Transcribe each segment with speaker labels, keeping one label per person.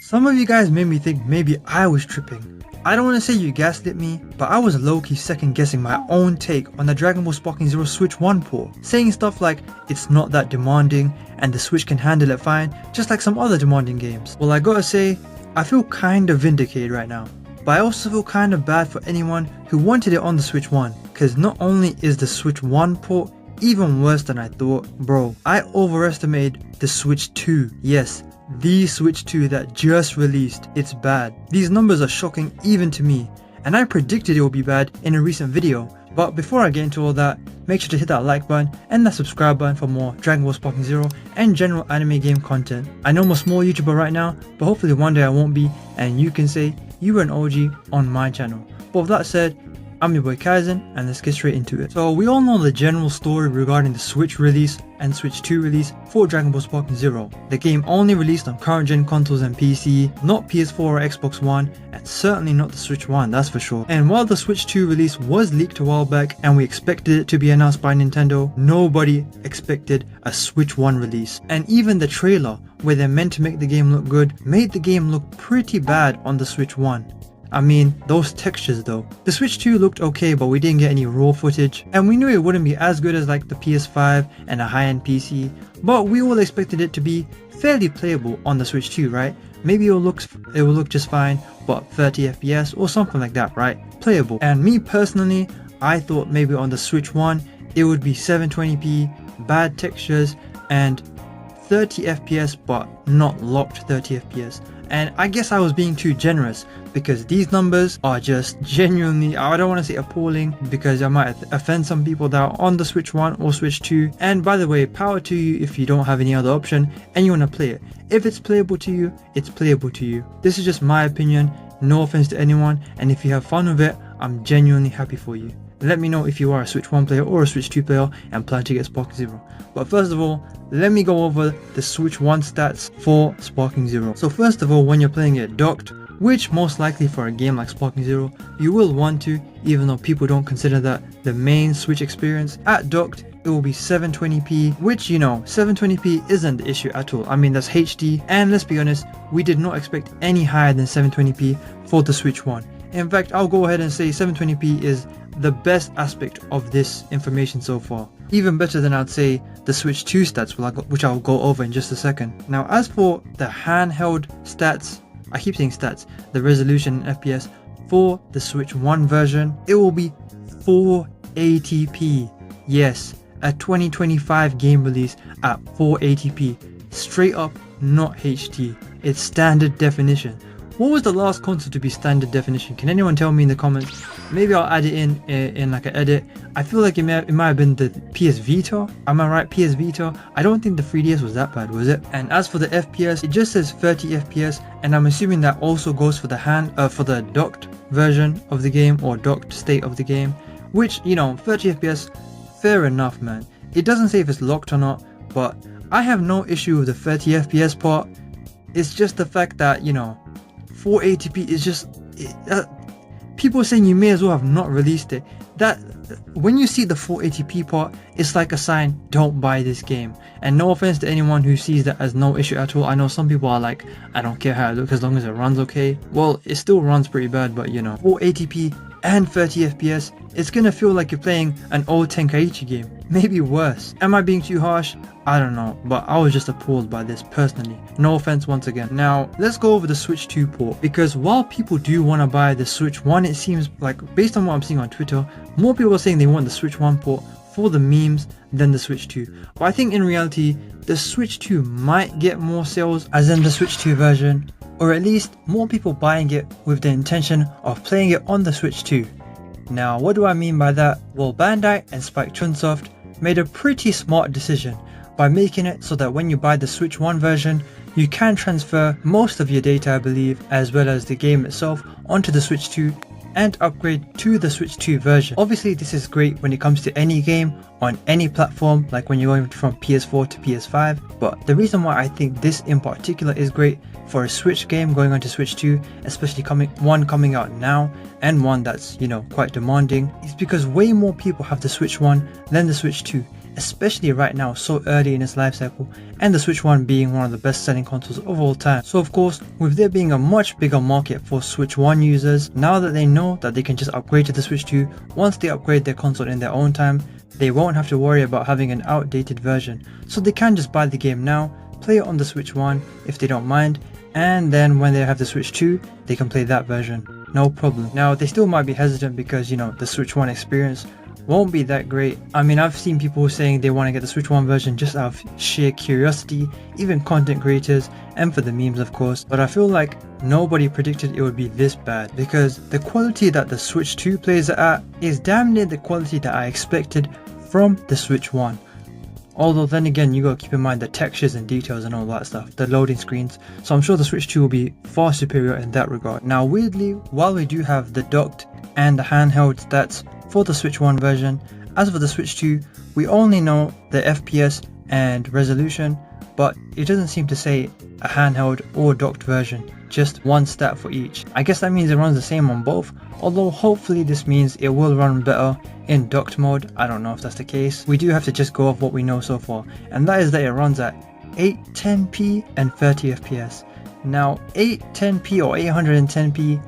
Speaker 1: Some of you guys made me think maybe I was tripping. I don't want to say you gaslit me, but I was low-key second guessing my own take on the Dragon Ball Sparking Zero Switch 1 port, saying stuff like it's not that demanding and the Switch can handle it fine, just like some other demanding games. Well, I gotta say, I feel kinda vindicated right now. But I also feel kinda bad for anyone who wanted it on the Switch 1, cause not only is the Switch 1 port even worse than I thought, bro, I overestimated the Switch 2. Yes, the Switch 2 that just released. It's bad. These numbers are shocking even to me, and I predicted it would be bad in a recent video. But before I get into all that, make sure to hit that like button and that subscribe button for more Dragon Ball Sparking Zero and general anime game content. I know I'm a small YouTuber right now, but hopefully one day I won't be, and you can say you were an OG on my channel. But with that said, I'm your boy Kaizen, and let's get straight into it. So we all know the general story regarding the Switch release and Switch 2 release for Dragon Ball Sparking Zero. The game only released on current gen consoles and PC, not PS4 or Xbox One, and certainly not the Switch 1, that's for sure. And while the Switch 2 release was leaked a while back and we expected it to be announced by Nintendo, nobody expected a Switch 1 release. And even the trailer, where they're meant to make the game look good, made the game look pretty bad on the Switch 1. I mean, those textures though. The Switch 2 looked okay, but we didn't get any raw footage, and we knew it wouldn't be as good as like the PS5 and a high-end PC, but we all expected it to be fairly playable on the Switch 2, right? Maybe it will look just fine, but 30 FPS or something like that, right? Playable. And me personally, I thought maybe on the Switch 1 it would be 720p, bad textures, and 30 FPS but not locked 30 FPS. And I guess I was being too generous, because these numbers are just genuinely, I don't want to say appalling, because I might offend some people that are on the Switch 1 or Switch 2. And by the way, power to you if you don't have any other option and you want to play it. If it's playable to you, it's playable to you. This is just my opinion, no offense to anyone, and if you have fun with it, I'm genuinely happy for you. Let me know if you are a Switch 1 player or a Switch 2 player and plan to get Sparking Zero. But first of all, let me go over the Switch 1 stats for Sparking Zero. So first of all, when you're playing it docked, which most likely for a game like Sparking Zero, you will want to, even though people don't consider that the main Switch experience, at docked, it will be 720p, which, you know, 720p isn't the issue at all. I mean, that's HD, and let's be honest, we did not expect any higher than 720p for the Switch 1. In fact, I'll go ahead and say 720p is the best aspect of this information so far. Even better than I'd say the Switch 2 stats, which I'll go over in just a second. Now, as for the handheld stats, I keep saying stats, the resolution and FPS for the Switch 1 version, it will be 480p. Yes, a 2025 game release at 480p. Straight up, not HD. It's standard definition. What was the last console to be standard definition? Can anyone tell me in the comments? Maybe I'll add it in like an edit. I feel like it might have been the PS Vita. Am I right? PS Vita. I don't think the 3DS was that bad, was it? And as for the FPS, it just says 30 FPS, and I'm assuming that also goes for the docked version of the game, or docked state of the game. Which, you know, 30 FPS, fair enough, man. It doesn't say if it's locked or not, but I have no issue with the 30 FPS part. It's just the fact that, you know, 480p is just people are saying you may as well have not released it. That when you see the 480p part, it's like a sign, don't buy this game. And no offense to anyone who sees that as no issue at all. I know some people are like, I don't care how it looks as long as it runs okay. Well, it still runs pretty bad, but you know, 480p and 30 FPS, it's gonna feel like you're playing an old Tenkaichi game, maybe worse. Am I being too harsh? I don't know, but I was just appalled by this personally. No offense once again. Now, let's go over the Switch 2 port, because while people do want to buy the Switch 1, it seems like, based on what I'm seeing on Twitter, more people are saying they want the Switch 1 port for the memes than the Switch 2. But I think in reality, the Switch 2 might get more sales as in the Switch 2 version, or at least more people buying it with the intention of playing it on the Switch 2. Now, what do I mean by that? Well, Bandai and Spike Chunsoft made a pretty smart decision by making it so that when you buy the Switch 1 version, you can transfer most of your data, I believe, as well as the game itself, onto the Switch 2 and upgrade to the Switch 2 version. Obviously, this is great when it comes to any game on any platform, like when you're going from PS4 to PS5, but the reason why I think this in particular is great for a Switch game going on to Switch 2, especially one coming out now and one that's, you know, quite demanding, is because way more people have the Switch 1 than the Switch 2. especially right now, so early in its life cycle, and the Switch 1 being one of the best selling consoles of all time. So of course, with there being a much bigger market for Switch 1 users, now that they know that they can just upgrade to the Switch 2, once they upgrade their console in their own time, they won't have to worry about having an outdated version. So they can just buy the game now, play it on the Switch 1 if they don't mind, and then when they have the Switch 2, they can play that version, no problem. Now they still might be hesitant because, you know, the Switch 1 experience won't be that great. I mean, I've seen people saying they want to get the Switch 1 version just out of sheer curiosity, even content creators, and for the memes of course, but I feel like nobody predicted it would be this bad, because the quality that the Switch 2 plays at is damn near the quality that I expected from the Switch 1. Although then again, you gotta keep in mind the textures and details and all that stuff, the loading screens, so I'm sure the Switch 2 will be far superior in that regard. Now weirdly, while we do have the docked and the handheld stats for the Switch 1 version, as for the Switch 2, we only know the FPS and resolution, but it doesn't seem to say a handheld or docked version, just one stat for each. I guess that means it runs the same on both, although hopefully this means it will run better in docked mode. I don't know if that's the case. We do have to just go off what we know so far, and that is that it runs at 810p and 30 FPS. Now 810p or 810p,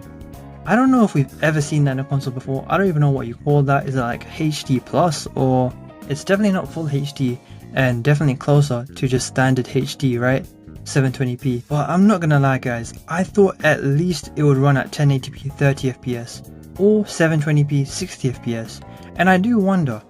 Speaker 1: I don't know if we've ever seen that in a console before. I don't even know what you call that. Is it like HD plus, or it's definitely not full HD and definitely closer to just standard HD, right? 720p. But I'm not gonna lie guys, I thought at least it would run at 1080p 30 FPS or 720p 60 FPS, and I do wonder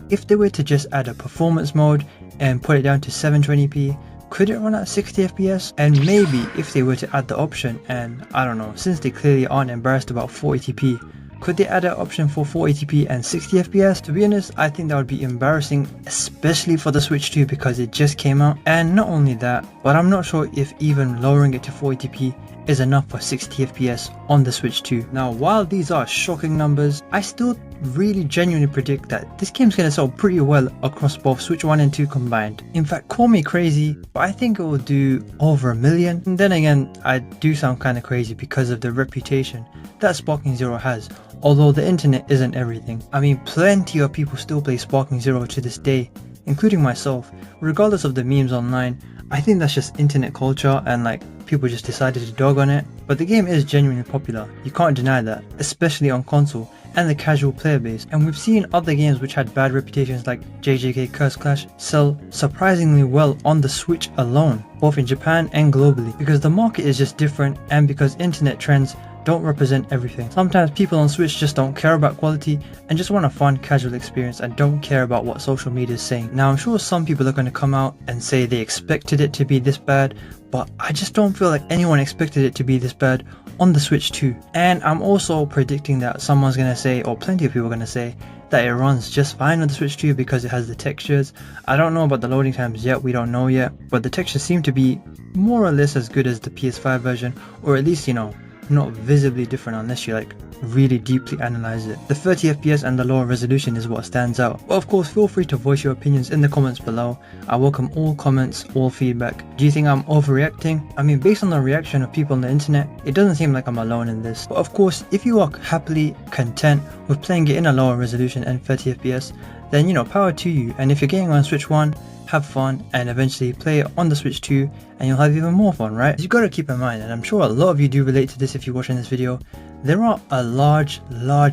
Speaker 1: if they were to just add a performance mode and put it down to 720p, could it run at 60 FPS? And maybe if they were to add the option, and I don't know, since they clearly aren't embarrassed about 480p, could they add an option for 480p and 60 FPS? To be honest, I think that would be embarrassing, especially for the Switch 2 because it just came out. And not only that, but I'm not sure if even lowering it to 480p is enough for 60 FPS on the Switch 2. Now while these are shocking numbers, I still really genuinely predict that this game's gonna sell pretty well across both Switch 1 and 2 combined. In fact, call me crazy, but I think it will do over 1 million. And then again, I do sound kinda crazy because of the reputation that Sparking Zero has, although the internet isn't everything. I mean, plenty of people still play Sparking Zero to this day, including myself. Regardless of the memes online, I think that's just internet culture and like people just decided to dog on it. But the game is genuinely popular, you can't deny that, especially on console and the casual player base. And we've seen other games which had bad reputations like JJK Curse Clash sell surprisingly well on the Switch alone, both in Japan and globally, because the market is just different and because internet trends don't represent everything. Sometimes people on Switch just don't care about quality and just want a fun casual experience and don't care about what social media is saying. Now I'm sure some people are going to come out and say they expected it to be this bad, but I just don't feel like anyone expected it to be this bad on the Switch 2. And I'm also predicting that someone's going to say, or plenty of people are going to say, that it runs just fine on the Switch 2 because it has the textures. I don't know about the loading times yet, we don't know yet, but the textures seem to be more or less as good as the PS5 version, or at least, you know, not visibly different unless you like really deeply analyze it. The 30 FPS and the lower resolution is what stands out. But of course, feel free to voice your opinions in the comments below. I welcome all comments, all feedback. Do you think I'm overreacting? I mean, based on the reaction of people on the internet, it doesn't seem like I'm alone in this. But of course, if you are happily content with playing it in a lower resolution and 30 FPS, then you know, power to you. And if you're getting on Switch 1, have fun and eventually play it on the Switch 2 and you'll have even more fun, right? You gotta keep in mind, and I'm sure a lot of you do relate to this if you're watching this video, there are a large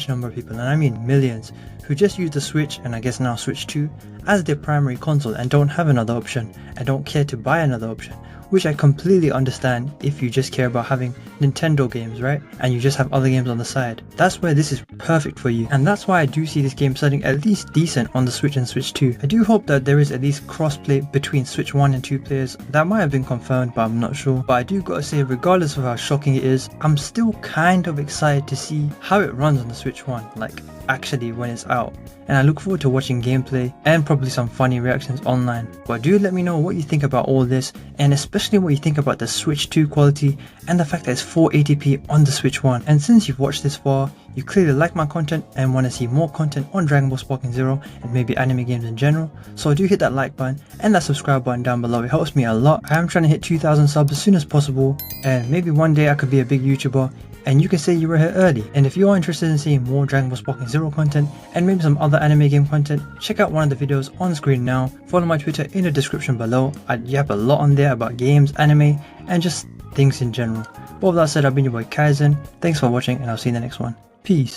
Speaker 1: number of people, and I mean millions, who just use the Switch, and I guess now Switch 2, as their primary console and don't have another option and don't care to buy another option, which I completely understand if you just care about having Nintendo games, right? And you just have other games on the side. That's where this is perfect for you, and that's why I do see this game selling at least decent on the Switch and Switch 2. I do hope that there is at least crossplay between Switch 1 and 2 players. That might have been confirmed, but I'm not sure. But I do gotta say, regardless of how shocking it is, I'm still kind of excited to see how it runs on the Switch 1, like actually when it's out. And I look forward to watching gameplay and probably some funny reactions online. But do let me know what you think about all this, and especially what you think about the Switch 2 quality and the fact that it's 480p on the Switch 1. And since you've watched this far, you clearly like my content and want to see more content on Dragon Ball Sparking Zero and maybe anime games in general. So do hit that like button and that subscribe button down below. It helps me a lot. I am trying to hit 2,000 subs as soon as possible, and maybe one day I could be a big YouTuber and you can say you were here early. And if you are interested in seeing more Dragon Ball Sparking Zero content and maybe some other anime game content, check out one of the videos on screen now. Follow my Twitter in the description below. I yap a lot on there about games, anime, and just things in general. But with that said, I've been your boy Kaizen. Thanks for watching and I'll see you in the next one. Peace.